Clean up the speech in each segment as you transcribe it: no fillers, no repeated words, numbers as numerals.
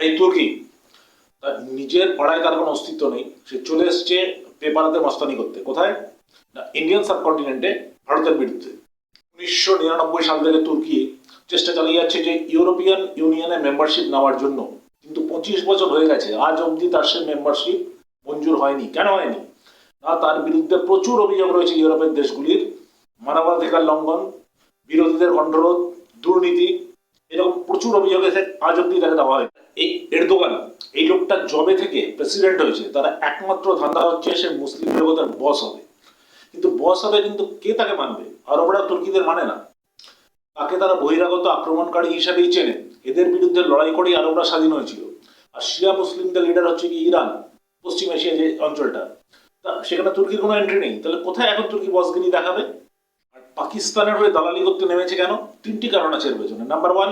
এই তুর্কি তার নিজের পাড়ায় তার কোনো অস্তিত্ব নেই, সে চলে এসছে পেপারাতে মস্তানি করতে। কোথায়? না, ইন্ডিয়ান সাবকন্টিনেন্টে ভারতের বিরুদ্ধে। 1999 সাল থেকে তুর্কি চেষ্টা চালিয়ে যাচ্ছে যে ইউরোপিয়ান ইউনিয়নে মেম্বারশিপ নেওয়ার জন্য, কিন্তু 25 বছর হয়ে গেছে, আজ অবধি তার সে মেম্বারশিপ মঞ্জুর হয়নি। কেন হয়নি? না, তার বিরুদ্ধে প্রচুর অভিযোগ রয়েছে ইউরোপের দেশগুলির, মানবাধিকার লঙ্ঘন, বিরোধীদের কণ্ঠরোধ, দুর্নীতি, এরকম প্রচুর অভিযোগ এসে আজ অব্দি তাকে দেওয়া হয়। এই এরদোগান, এই লোকটা জবে থেকে প্রেসিডেন্ট হয়েছে, তারা একমাত্র ধান্দা হচ্ছে সে মুসলিম জগতের বস হবে। কিন্তু বস হবে, কিন্তু কে তাকে মানবে? আরবরা তুর্কিদের মানে না, তাকে তারা বহিরাগত আক্রমণকারী হিসাবেই চেনে। এদের বিরুদ্ধে লড়াই করেই আরবরা স্বাধীন হয়েছিল। আর শিয়া মুসলিমদের লিডার হচ্ছে কি ইরান, পশ্চিম এশিয়া যে অঞ্চলটা, তা সেখানে তুর্কির কোনো এন্ট্রি নেই। তাহলে কোথায় এখন তুর্কি বসগিরি দেখাবে? আর পাকিস্তানের হয়ে দালালি করতে নেমেছে কেন? তিনটি কারণ আছে এর পেছনে। নাম্বার ওয়ান,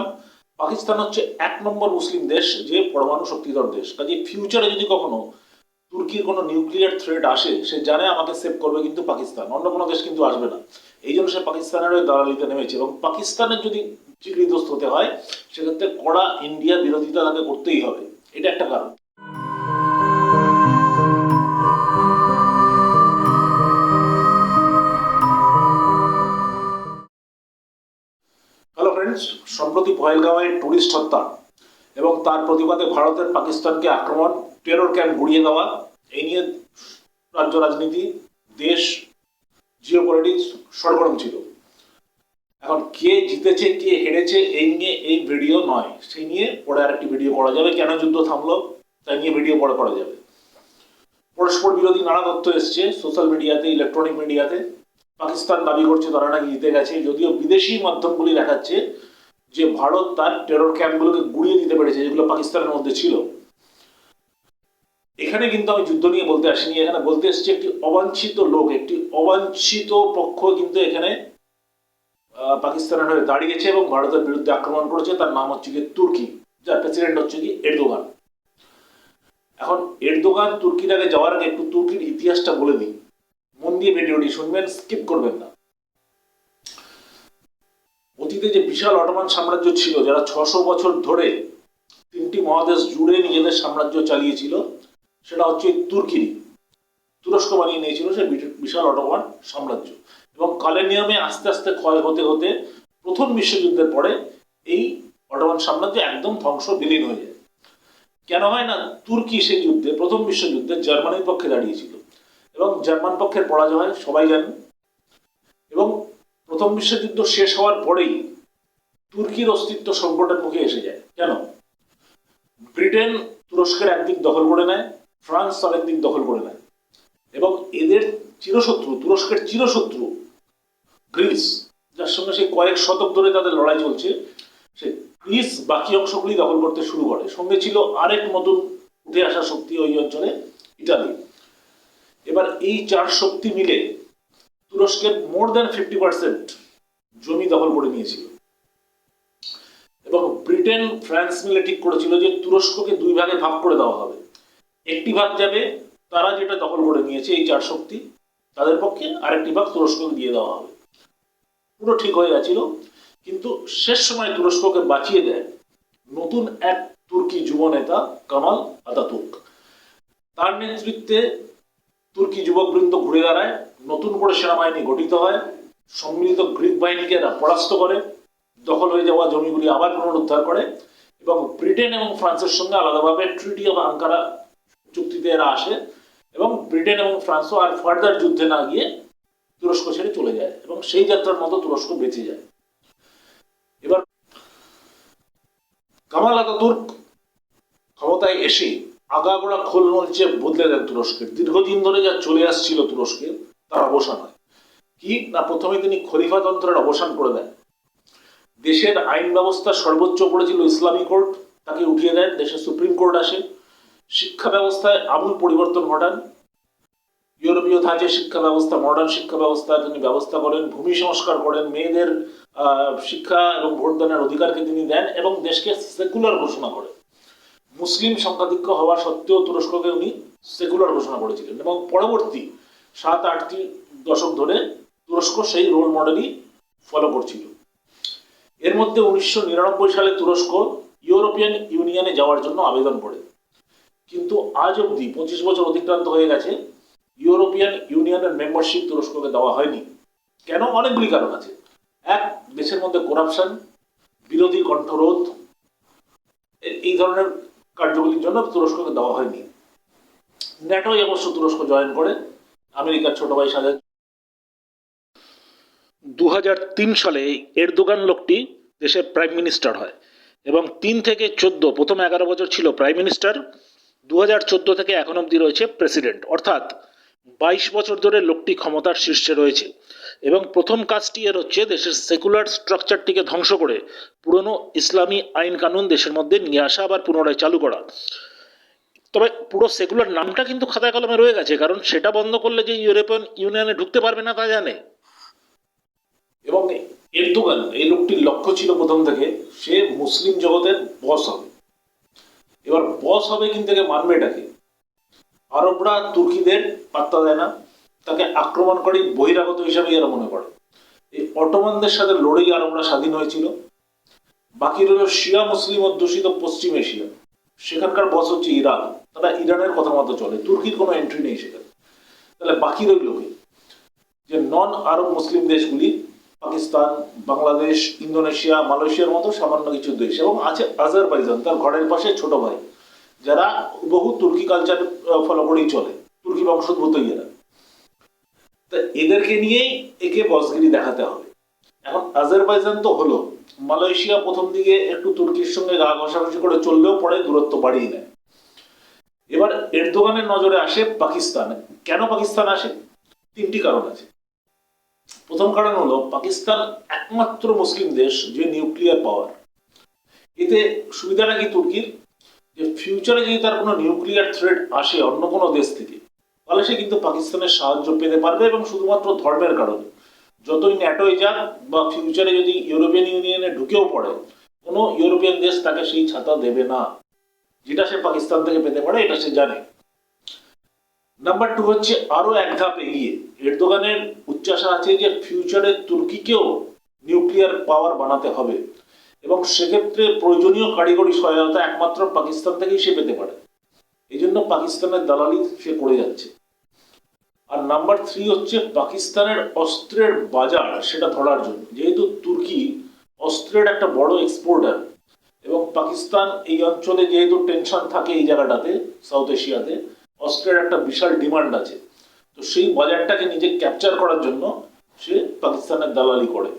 পাকিস্তান হচ্ছে 1 নম্বর মুসলিম দেশ, যে পরমাণু শক্তিধর দেশ। কাজে ফিউচারে যদি কখনো তুর্কির কোনো নিউক্লিয়ার থ্রেট আসে, সে জানে আমাকে সেভ করবে কিন্তু পাকিস্তান, অন্য কোনো দেশ কিন্তু আসবে না। এই জন্য সে পাকিস্তানের ওই দালালিতে নেমেছে, এবং পাকিস্তানের যদি চিকড়িদোস্ত হতে হয়, সেক্ষেত্রে কড়া ইন্ডিয়া বিরোধিতা তাকে করতেই হবে। এটা একটা কারণ। হ্যালো ফ্রেন্ডস, সম্প্রতি পহেলগাঁওয়ে টুরিস্ট হত্যা এবং তার প্রতিবাদে ভারতের পাকিস্তানকে আক্রমণ, টেরর ক্যাম্প গুড়িয়ে দেওয়া, এই নিয়ে রাজ্য রাজনীতি, দেশ, জিওপলিটিক্স সরগরম ছিল। এখন কে জিতেছে কে হেরেছে এই নিয়ে এই ভিডিও নয়, সেই নিয়ে পরে আরেকটি ভিডিও করা যাবে। কেন যুদ্ধ থামলো তাই নিয়ে ভিডিও পরে করা যাবে। পরস্পর বিরোধী নানা তথ্য এসছে সোশ্যাল মিডিয়াতে, ইলেকট্রনিক মিডিয়াতে। পাকিস্তান দাবি করছে তারা নাকি জিতে গেছে, যদিও বিদেশি মাধ্যমগুলি দেখাচ্ছে যে ভারত তার টেরর ক্যাম্পগুলোকে গুড়িয়ে দিতে পেরেছে, যেগুলো পাকিস্তানের মধ্যে ছিল। এখানে কিন্তু আমি যুদ্ধ নিয়ে বলতে আসিনি, এখানে বলতে এসেছি একটি অবাঞ্ছিত লোক, একটি অবাঞ্ছিত পক্ষ কিন্তু এখানে পাকিস্তানের হয়ে দাঁড়িয়েছে এবং ভারতের বিরুদ্ধে আক্রমণ করেছে। তার নাম হচ্ছে কি তুর্কি, যার প্রেসিডেন্ট হচ্ছে কি এরদোগান। এখন এরদোগান তুর্কির আগে যাওয়ার আগে একটু তুর্কির ইতিহাসটা বলে দিই, মন দিয়ে ভিডিওটি শুনবেন, স্কিপ করবেন না। অতীতে যে বিশাল অটোমান সাম্রাজ্য ছিল, যারা 600 বছর ধরে 3টি মহাদেশ জুড়ে নিজেদের সাম্রাজ্য চালিয়েছিল, সেটা হচ্ছে তুর্কিরই। তুরস্ক বানিয়ে নিয়েছিল সে বিশাল অটোমান সাম্রাজ্য, এবং কালের নিয়মে আস্তে আস্তে ক্ষয় হতে হতে প্রথম বিশ্বযুদ্ধের পরে এই অটোমান সাম্রাজ্য একদম ধ্বংস বিলীন হয়ে যায়। কেন হয় না? তুর্কি সেই যুদ্ধে, প্রথম বিশ্বযুদ্ধে জার্মানির পক্ষে দাঁড়িয়েছিল এবং জার্মান পক্ষের পরাজয় হয়, সবাই জানেন। এবং প্রথম বিশ্বযুদ্ধ শেষ হওয়ার পরেই তুর্কির অস্তিত্ব সংকটের মুখে এসে যায়। কেন? ব্রিটেন তুরস্কের একদিক দখল করে নেয়, ফ্রান্স আরেক দিক দখল করে নেয়, এবং এদের চিরশত্রু, তুরস্কের চিরশত্রু গ্রিস, যার সঙ্গে সেই কয়েক শতক ধরে তাদের লড়াই চলছে, সে গ্রিস বাকি অংশগুলি দখল করতে শুরু করে। সঙ্গে ছিল আরেক নতুন উঠে আসা শক্তি ওই অঞ্চলে, ইটালি। এবার এই চার শক্তি মিলে তুরস্কের মোর দ্যান 50% জমি দখল করে নিয়েছিল, এবং ব্রিটেন ফ্রান্স মিলে ঠিক করেছিল যে তুরস্ককে 2 ভাগে ভাগ করে দেওয়া হবে। একটি ভাগ যাবে তারা যেটা দখল করে নিয়েছে এই চার শক্তি, তাদের পক্ষে, আরেকটি ভাগ তুরস্ককে দিয়ে দেওয়া হবে। পুরো ঠিক হয়ে গেছিল, কিন্তু শেষ সময় তুরস্ককে বাঁচিয়ে দেয় নতুন এক তুর্কি যুব নেতা কামাল আতাতুর্ক। তার নেতৃত্বে তুর্কি যুবকবৃন্দ ঘুরে দাঁড়ায়, নতুন করে সেনাবাহিনী গঠিত হয়, সম্মিলিত গ্রিক বাহিনীকে এরা পরাস্ত করে, দখল হয়ে যাওয়া জমিগুলি আবার পুনরুদ্ধার করে, এবং ব্রিটেন এবং ফ্রান্সের সঙ্গে আলাদাভাবে ট্রিটি অফ আঙ্কারা চুক্তিতে এরা আসে, এবং ব্রিটেন এবং ফ্রান্সও আর ফার্দার যুদ্ধে না গিয়ে তুরস্ক ছেড়ে চলে যায়, এবং সেই যাত্রার মতো তুরস্ক বেঁচে যায়। এবার কামাল আতাতুর্ক ক্ষমতায় এসে আগাগোড়া খোল মরিচে বদলে দেন তুরস্কের। দীর্ঘদিন ধরে যা চলে আসছিল তুরস্কে, তার অবসান হয়। কি না, প্রথমে তিনি খলিফাতন্ত্রের অবসান করে দেন। দেশের আইন ব্যবস্থা সর্বোচ্চ পড়েছিল ইসলামী কোর্ট, তাকে উঠিয়ে দেন, দেশে সুপ্রিম কোর্ট আসে। শিক্ষা ব্যবস্থায় আমূল পরিবর্তন ঘটান, ইউরোপীয় ধাঁচে শিক্ষা ব্যবস্থা, মডার্ন শিক্ষা ব্যবস্থা তিনি ব্যবস্থা করেন, ভূমি সংস্কার করেন, মেয়েদের শিক্ষা এবং ভোটদানের অধিকারকে তিনি দেন, এবং দেশকে সেকুলার ঘোষণা করেন। মুসলিম সংখ্যাধিক্য হওয়া সত্ত্বেও তুরস্ককে উনি সেকুলার ঘোষণা করেছিলেন, এবং পরবর্তী 7-8টি দশক ধরে তুরস্ক সেই রোল মডেলই ফলো করছিল। এর মধ্যে 1999 সালে তুরস্ক ইউরোপিয়ান ইউনিয়নে যাওয়ার জন্য আবেদন করে। কিন্তু আজ অবধি 25 বছর অতিক্রান্ত হয়ে গেছে, ইউরোপিয়ান ইউনিয়নের মেম্বারশিপ তুরস্ককে দেওয়া হয়নি। কেন? অনেকগুলি কারণ আছে। এক, দেশের মধ্যে করাপশন, বিরোধী কণ্ঠরোধ, এই ধরনের কার্যগুলির জন্য তুরস্ককে দেওয়া হয়নি। ন্যাটোয় অবশ্য তুরস্ক জয়েন করে, আমেরিকার ছোট ভাই সাজে। 2003 সালে এরদোগান লোকটি দেশের প্রাইম মিনিস্টার হয় এবং 3 থেকে 14 প্রথম 11 বছর ছিল প্রাইম মিনিস্টার। 2014 থেকে এখন অবধি রয়েছে প্রেসিডেন্ট, অর্থাৎ 22 বছর ধরে লোকটি ক্ষমতার শীর্ষে রয়েছে। এবং প্রথম কাজটি এর হচ্ছে দেশের সেকুলার স্ট্রাকচারটিকে ধ্বংস করে পুরনো ইসলামী আইন কানুন দেশের মধ্যে নিয়ে আসা, আবার পুনরায় চালু করা। তবে পুরো সেকুলার নামটা কিন্তু খাতায় কলমে রয়ে গেছে, কারণ সেটা বন্ধ করলে যে ইউরোপিয়ান ইউনিয়নে ঢুকতে পারবে না তা জানে। এবং এরদোগান এই লোকটির লক্ষ্য ছিল প্রথম থেকে সে মুসলিম জগতের বস হবে। এবার বস হবে কিন্তু একে মানবে এটাকে। আরবরা তুর্কিদের পাত্তা দেয় না, তাকে আক্রমণকারী বহিরাগত হিসাবে এরা মনে করে। এই অটোমানদের সাথে লড়েই আরবরা স্বাধীন হয়েছিল। বাকি রইল শিয়া মুসলিম অধ্যুষিত পশ্চিম এশিয়া, সেখানকার বস হচ্ছে ইরান, তারা ইরানের কথা মতো চলে, তুর্কির কোনো এন্ট্রি নেই সেখানে। তাহলে বাকি রইল যে নন আরব মুসলিম দেশগুলি, পাকিস্তান, বাংলাদেশ, ইন্দোনেশিয়া, মালয়েশিয়ার মতো সামান্য কিছু দেশ, এবং আছে আজারবাইজান তার ঘরের পাশে ছোট ভাই, যারা বহু তুর্কি কালচার ফলো করেই চলে, তুর্কি বংশোদ্ভূত এরা। তা এদেরকে নিয়েই একে বসগিরি দেখাতে হবে। এখন আজারবাইজান তো হলো, মালয়েশিয়া প্রথম দিকে একটু তুর্কির সঙ্গে গা ঘষাঘষি করে চললেও পরে দূরত্ব বাড়িয়ে নেয়। এবার এরদোগানের নজরে আসে পাকিস্তান। কেন পাকিস্তান আসে? 3টি কারণ আছে। প্রথম কারণ হলো পাকিস্তান একমাত্র মুসলিম দেশ যে নিউক্লিয়ার পাওয়ার। এতে সুবিধাটা কি তুর্কির, যে ফিউচারে যদি তার কোনো নিউক্লিয়ার থ্রেট আসে অন্য কোনো দেশ থেকে, তাহলে সে কিন্তু পাকিস্তানের সাহায্য পেতে পারবে, এবং শুধুমাত্র ধর্মের কারণে। যতই ন্যাটোয় যাক বা ফিউচারে যদি ইউরোপিয়ান ইউনিয়নে ঢুকেও পড়ে, কোনো ইউরোপিয়ান দেশ তাকে সেই ছাতা দেবে না, যেটা সে পাকিস্তান থেকে পেতে পারে, এটা সে জানে। নাম্বার 2 হচ্ছে আরো এক ধাপ এগিয়ে এরদোগানের উচ্চাসা আছে যে ফিউচারে তুর্কিকেও নিউক্লিয়ার পাওয়ার বানাতে হবে, এবং সেক্ষেত্রে প্রয়োজনীয় কারিগরি সহায়তা একমাত্র পাকিস্তান থেকেই সে পেতে পারে। এই জন্য পাকিস্তানের দালালি সে করে যাচ্ছে। আর নাম্বার 3 হচ্ছে পাকিস্তানের অস্ত্রের বাজার সেটা ধরার জন্য, যেহেতু তুর্কি অস্ত্রের একটা বড় এক্সপোর্টার, এবং পাকিস্তান এই অঞ্চলে যেহেতু টেনশন থাকে এই জায়গাটাতে, সাউথ এশিয়াতে অস্ত্রের একটা বিশাল ডিমান্ড আছে, তো সেই বাজারটাকে নিজে ক্যাপচার করার জন্য সে পাকিস্তানের দালালি করে।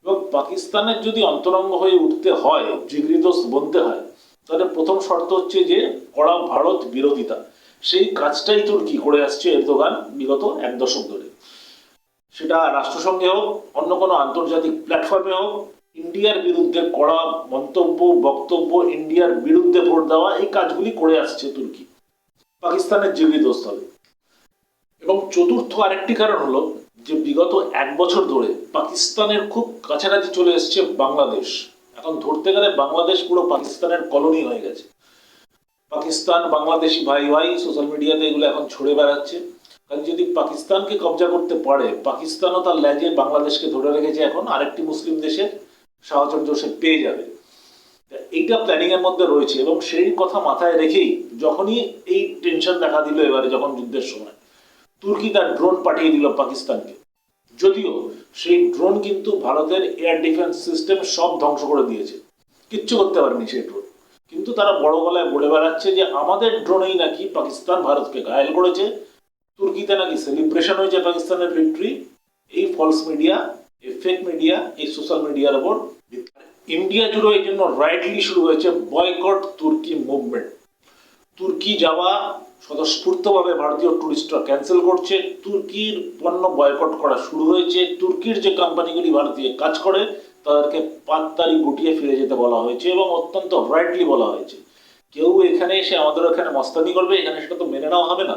এবং পাকিস্তানের যদি অন্তরঙ্গ হয়ে উঠতে হয়, জিগরি দোস্ত বনতে হয়, তাহলে প্রথম শর্ত হচ্ছে যে কড়া ভারত বিরোধিতা। সেই কাজটাই তুর্কি করে আসছে এরদোগান বিগত 1 দশক ধরে। সেটা রাষ্ট্রসংঘে হোক, অন্য কোনো আন্তর্জাতিক প্ল্যাটফর্মে হোক, ইন্ডিয়ার বিরুদ্ধে কড়া মন্তব্য, বক্তব্য, ইন্ডিয়ার বিরুদ্ধে ভোট দেওয়া, এই কাজগুলি করে আসছে তুর্কি পাকিস্তানের জিগরি দোস্ত হবে। এবং চতুর্থ আরেকটি কারণ হলো যে বিগত 1 বছর ধরে পাকিস্তানের খুব কাছাকাছি চলে এসছে বাংলাদেশ। এখন ধরতে গেলে বাংলাদেশ পুরো পাকিস্তানের কলোনি হয়ে গেছে। পাকিস্তান বাংলাদেশি ভাই ভাই সোশ্যাল মিডিয়াতে এগুলো এখন ছড়ে বেড়াচ্ছে। কারণ যদি পাকিস্তানকে কবজা করতে পারে, পাকিস্তানও তার ল্যাজে বাংলাদেশকে ধরে রেখেছে, এখন আরেকটি মুসলিম দেশের সাহচর্য সে পেয়ে যাবে। এইটা প্ল্যানিং এর মধ্যে রয়েছে, এবং সেই কথা মাথায় রেখেই যখনই এই টেনশন দেখা দিল এবারে যখন যুদ্ধের সময়, তুর্কি তার ড্রোন পাঠিয়ে দিল পাকিস্তানকে। যদিও সেই ড্রোন কিন্তু ভারতের এয়ার ডিফেন্স সিস্টেম সব ধ্বংস করে দিয়েছে, কিচ্ছু করতে পারেনি সেই ড্রোন। কিন্তু তারা বড় গলায় বলে বেড়াচ্ছে যে আমাদের ড্রোনেই নাকি পাকিস্তান ভারতকে ঘায়েল করেছে, তুর্কিতে নাকি সেলিব্রেশন হয়েছে পাকিস্তানের ভিক্টরি। এই ফলস মিডিয়া, এই ফেক মিডিয়া, এই সোশ্যাল মিডিয়ার উপর ইন্ডিয়া জুড়ে এই জন্য রাইটলি শুরু হয়েছে বয়কট তুর্কি মুভমেন্ট। তুর্কি যাওয়া স্বতঃস্ফূর্তভাবে ভারতীয় টুরিস্টরা ক্যান্সেল করছে, তুর্কির পণ্য বয়কট করা শুরু হয়েছে, তুর্কির যে কোম্পানিগুলি ভারতীয় কাজ করে তাদেরকে পাত্তারি গুটিয়ে ফিরে যেতে বলা হয়েছে, এবং অত্যন্ত রাইটলি বলা হয়েছে। কেউ এখানে এসে আমাদের এখানে মস্তানি করবে, এখানে সেটা তো মেনে নেওয়া হবে না।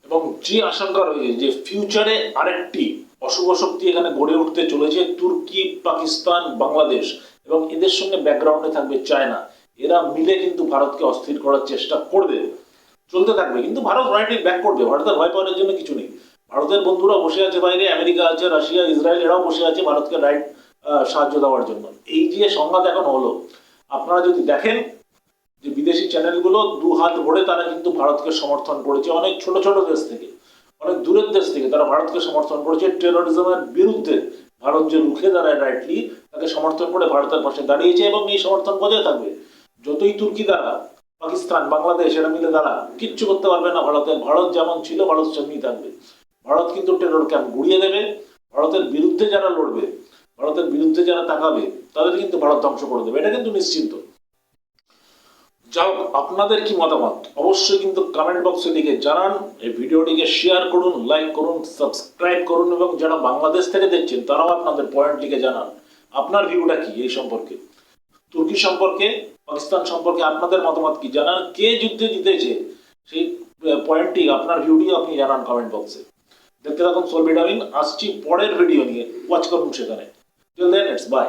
এবং যে আশঙ্কা রয়েছে যে ফিউচারে আরেকটি অশুভ শক্তি এখানে গড়ে উঠতে চলেছে, তুর্কি, পাকিস্তান, বাংলাদেশ, এবং এদের সঙ্গে ব্যাকগ্রাউন্ডে থাকবে চায়না, এরা মিলে কিন্তু ভারতকে অস্থির করার চেষ্টা করবে, চলতে থাকবে। কিন্তু ভারত রাইটলি ব্যাক করবে, ভারতের ভয় পাওয়ার জন্য কিছু নেই। ভারতের বন্ধুরা বসে আছে বাইরে, আমেরিকা আছে, রাশিয়া, ইসরায়েল, এরাও বসে আছে ভারতকে রাইট সাহায্য দেওয়ার জন্য। এই যে সংঘাত এখন হলো, আপনারা যদি দেখেন যে বিদেশি চ্যানেলগুলো দু হাত ভরে তারা কিন্তু ভারতকে সমর্থন করেছে, অনেক ছোট ছোট দেশ থেকে, অনেক দূরের দেশ থেকে তারা ভারতকে সমর্থন করেছে টেরোরিজমের বিরুদ্ধে। ভারত যে রুখে দাঁড়ায় রাইটলি, তাকে সমর্থন করে ভারতের পাশে দাঁড়িয়েছে এবং এই সমর্থন বজায় থাকবে। যতই তুর্কি দ্বারা, পাকিস্তান, বাংলাদেশ এরা মিলে দাঁড়া, কিচ্ছু করতে পারবে না ভারতের। ভারত যেমন ছিল ভারত সেমনি থাকবে। ভারত কিন্তু টেরর ক্যাম্প গুড়িয়ে দেবে। ভারতের বিরুদ্ধে যারা লড়বে, ভারতের বিরুদ্ধে যারা তাকাবে, তাদের কিন্তু ভারত ধ্বংস করে দেবে, এটা কিন্তু নিশ্চিন্ত। যাই হোক, আপনাদের কি মতামত অবশ্যই কিন্তু কমেন্ট বক্সে লিখে জানান। এই ভিডিওটিকে শেয়ার করুন, লাইক করুন, সাবস্ক্রাইব করুন এবং যারা বাংলাদেশ থেকে দেখছেন তারাও আপনাদের পয়েন্ট লিখে জানান। আপনার ভিউটা কি এই সম্পর্কে, তুর্কি সম্পর্কে, পাকিস্তান সম্পর্কে আপনাদের মতামত কি জানান। কে যুদ্ধে জিতেছে সেই পয়েন্টটি, আপনার ভিউটি আপনি জানান কমেন্ট বক্সে। দেখতে থাকুন সোল ভিটামিন, আসছি পরের ভিডিও নিয়ে, ওয়াচ করুন সেখানে। Till then it's by.